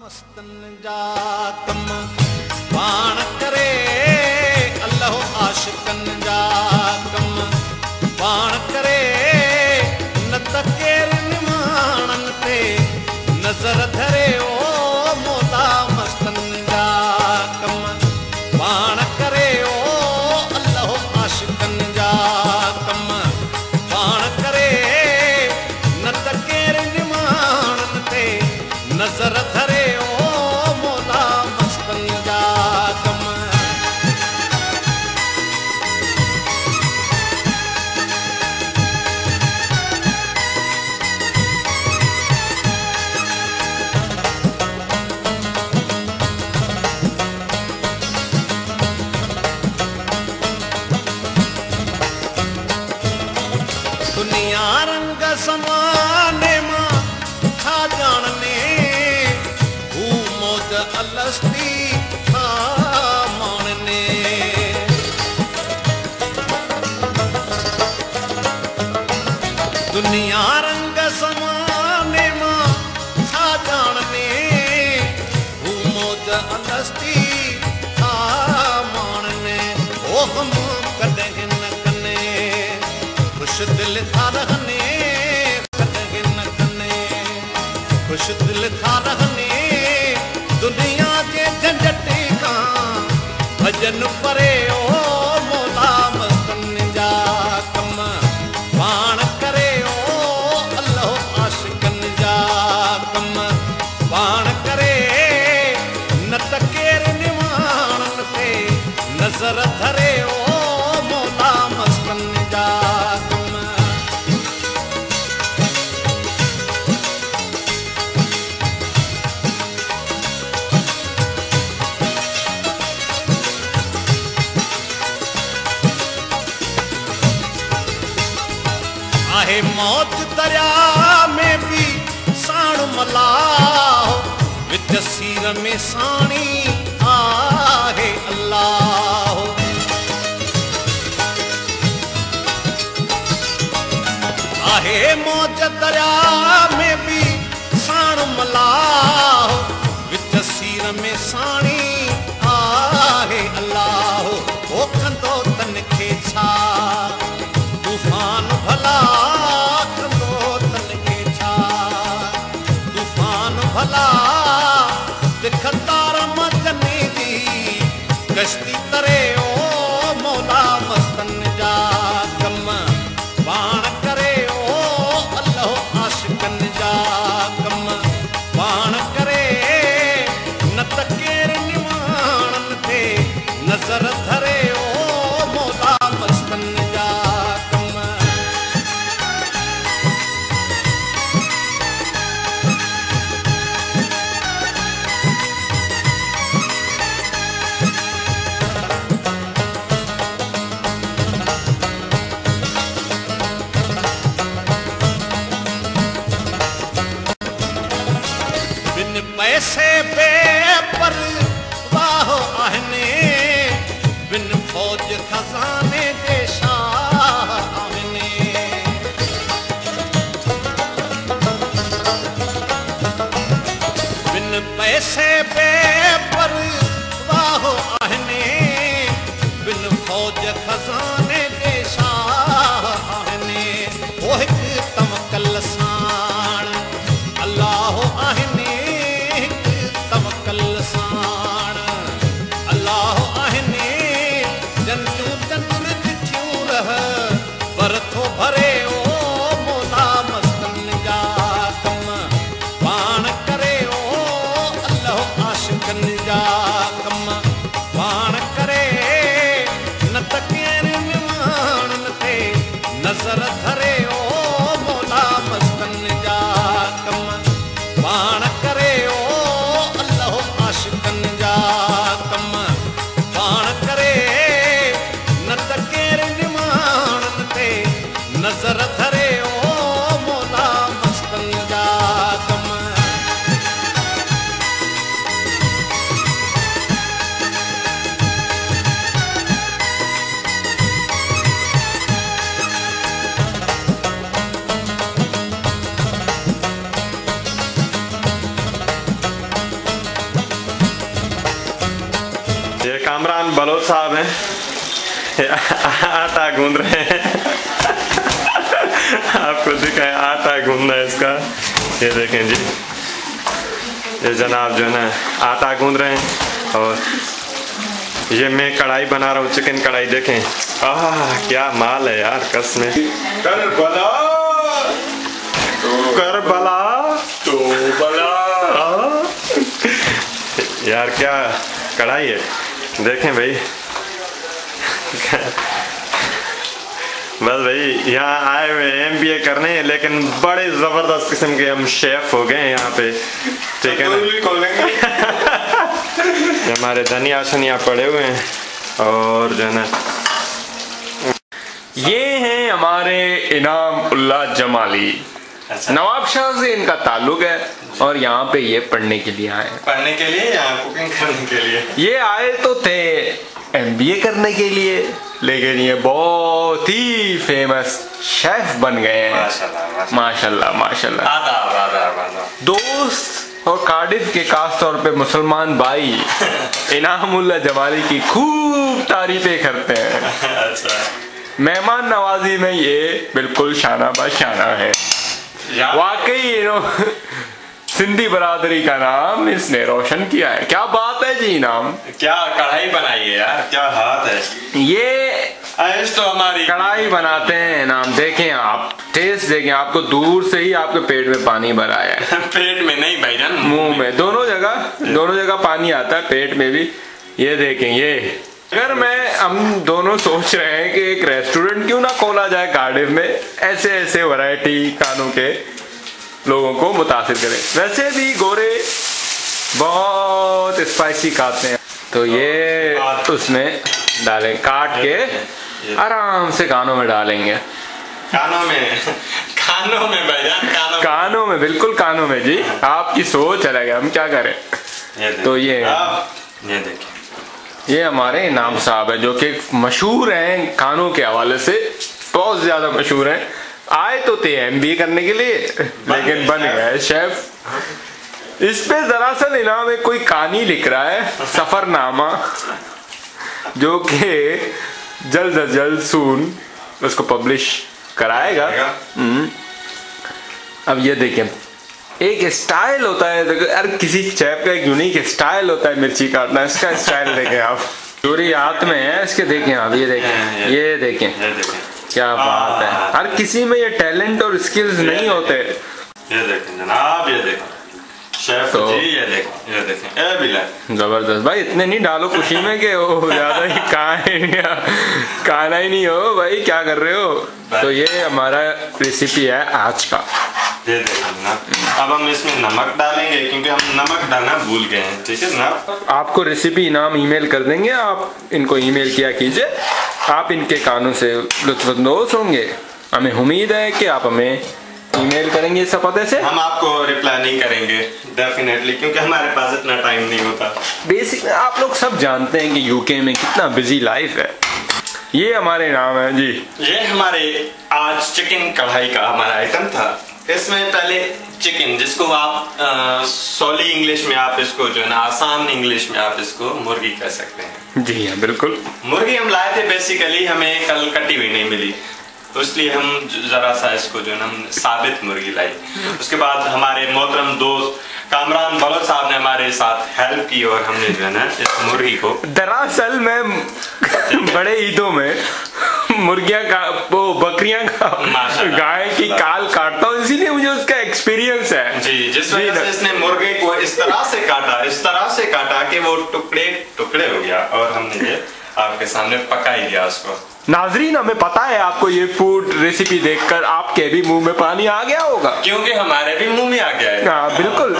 मस्तन जा कम पाण करे अल्लाह आशिकन जा कम पाण करे न त केर निमाणन ते नज़र धरे ओ मोला मस्तन जा कम पाण करे ओ अल्लाह आशिकन जा कम पाण करे न त केर निमाणन ते नज़र धरे ओ मोला मस्तन जा कम दुनिया रंग समाने मां छा जाने हू मौज अलस्ती छा मानने दुनिया रंग समाने मां छा जाने हू मौज अलस्ती छा मानने ओ हम कदे न कने खुश दिल था रहने कदे न कने खुश दिल था रहने दुनिया के झंझट का भजन परे ओ मोला मस्तन जा कम पाण करे ओ अल्लाह आशिकन जा कम पाण करे न त केर निमाणन ते नज़र धरे ओ मोला मस्तन जा आहे मौत दरिया में भी साण मलाह विच सीर में साणी आहे अल्लाह आहे मौत दरिया में भी साण मलाह विच सीर में साणी आहे अल्लाह ओ कंदो तन खे छा तूफान भला भला दिखतार मजनी दी कश्ती तरे ओ मौला मस्तन जा कम पाण करे ओ अल्लाह आशिकन जा कम पाण करे न त केर निमाणन ते नज़र धरे ओ मौला मस्तन जा कम पैसे पे परवाह आहने बिन फौज खजाने जे शाह आहने बिन पैसे पे परवाह आहने बिन फौज खजाने जे शाह आहने ओ हिक तवक्कल साण अल्लाह आहने तवक्कल साण अल्लाह आहने जंतू जंतुर दिठियूं रह बरथो भरे ओ मोला मस्तन जा कम पाण करे ओ अल्लाह आशिक कामरान बलोच साहब हैं, आटा गूंद रहे हैं। आपको दिखाएं, आटा गूंदना है इसका। ये देखें जी, ये जनाब जो है ना आटा गूंद रहे हैं, और ये मैं कढ़ाई बना रहा हूँ, चिकन कढ़ाई। देखें क्या माल है यार, कसम। करबला करबला तो बला यार, क्या कढ़ाई है। देखें भाई, बस भाई यहाँ आए हुए MBA करने, लेकिन बड़े जबरदस्त किस्म के हम शेफ हो गए यहाँ पे, ठीक है ना। हमारे धनिया शनिया पड़े हुए हैं, और जो है ना ये हैं हमारे इनाम उल्ला जमाली। नवाबशाह से इनका ताल्लुक है, और यहाँ पे ये पढ़ने के लिए आए। पढ़ने के लिए या कुकिंग करने के लिए? ये आए तो थे MBA करने के लिए, लेकिन ये बहुत ही फेमस शेफ बन गए हैं। माशाल्लाह माशाल्लाह माशाल्लाह। आदाब आदाब आदाब। दोस्त और कार्डिफ के खास तौर पे मुसलमान भाई इनामुल्लाह जमाली की खूब तारीफें करते हैं। अच्छा, मेहमान नवाजी में ये बिल्कुल शाना बशाना है। वाकई सिंधी बरादरी का नाम इसने रोशन किया है। क्या बात है जी इनाम, क्या कढ़ाई बनाई है यार, क्या हाथ है। ये तो हमारी कढ़ाई बनाते हैं इनाम। देखें आप, टेस्ट देखें, आपको दूर से ही आपके पेट में पानी भरा है। पेट में नहीं भाईजान, मुंह में, दोनों जगह पानी आता है, पेट में भी। ये देखें, ये अगर हम दोनों सोच रहे हैं कि एक रेस्टोरेंट क्यों ना खोला जाए कार्डिफ में, ऐसे ऐसे वैरायटी खानों के लोगों को मुतासिर करे। वैसे भी गोरे बहुत स्पाइसी खाते हैं, तो ये उसमें डालें, काट के आराम से कानों में डालेंगे। कानों में भाईजान, कानों में, बिल्कुल कानों में जी। आपकी सोच अलग है, हम क्या करें। तो ये देखिए, ये हमारे इनाम साहब है, जो कि मशहूर हैं खानों के हवाले से, बहुत ज्यादा मशहूर हैं। आए तो थे MBA करने के लिए, लेकिन बन गए शेफ। इस पे दरअसल इनाम में कोई कहानी लिख रहा है, सफरनामा, जो कि जल्द अज जल्द सून उसको पब्लिश कराएगा। अब ये देखें, एक स्टाइल होता है, देखो यार, किसी शेफ का एक यूनिक स्टाइल होता है मिर्ची काटना। इसका स्टाइल देखें आप, चोरी हाथ में है इसके। देखें आप, ये देखें, ये देखें, क्या बात है। हर किसी में ये टैलेंट और स्किल्स नहीं होते। ये देखें जनाब, ये देखें शेफ तो जी, ये देखें ए बिला, जबरदस्त भाई। इतने नहीं डालो खुशी में कि वो ज्यादा ही खाना ही नहीं हो भाई, क्या कर रहे हो। तो ये हमारा रेसिपी है आज का। ये देखें ना, अब हम इसमें नमक डालेंगे, क्योंकि हम नमक डालना भूल गए हैं, ठीक है ना। आपको रेसिपी इनाम ईमेल कर देंगे, आप इनको ईमेल किया कीजिए, आप इनके कानों से लुत्फानंदोज होंगे। हमें उम्मीद है कि आप हमें ईमेल करेंगे इस पते से। हम आपको रिप्लाई नहीं करेंगे डेफिनेटली, क्योंकि हमारे पास इतना टाइम नहीं होता। बेसिक आप लोग सब जानते हैं कि यूके में कितना बिजी लाइफ है। ये हमारे नाम है जी, ये हमारे आज चिकन कढ़ाई का हमारा आइटम था। इसमें पहले चिकन, जिसको आप सॉली इंग्लिश में आप इसको जो है ना, आसान इंग्लिश में आप इसको मुर्गी कह सकते हैं। जी हाँ बिल्कुल। मुर्गी हम लाए थे, बेसिकली हमें कल कटी हुई नहीं मिली, तो इसलिए हम जरा सा इसको जो है ना साबित मुर्गी लाई। उसके बाद हमारे मोहतरम दोस्त कामरान बलोच साहब ने हमारे साथ हेल्प की, और हमने जो है ना इस मुर्गी को, दरअसल मैं बड़े ईदों में मुर्गियां का, वो बकरियां का, गाय की काल काटता हूँ, इसीलिए मुझे उसका एक्सपीरियंस है जी। जिस वजह से इसने मुर्गे को इस तरह से काटा कि वो टुकड़े टुकड़े हो गया, और हमने ये आपके सामने पका ही दिया उसको। नाजरीन, हमें पता है आपको ये फूड रेसिपी देखकर आपके भी मुंह में पानी आ गया होगा, क्योंकि हमारे भी मुंह में आ गया है। हाँ बिल्कुल।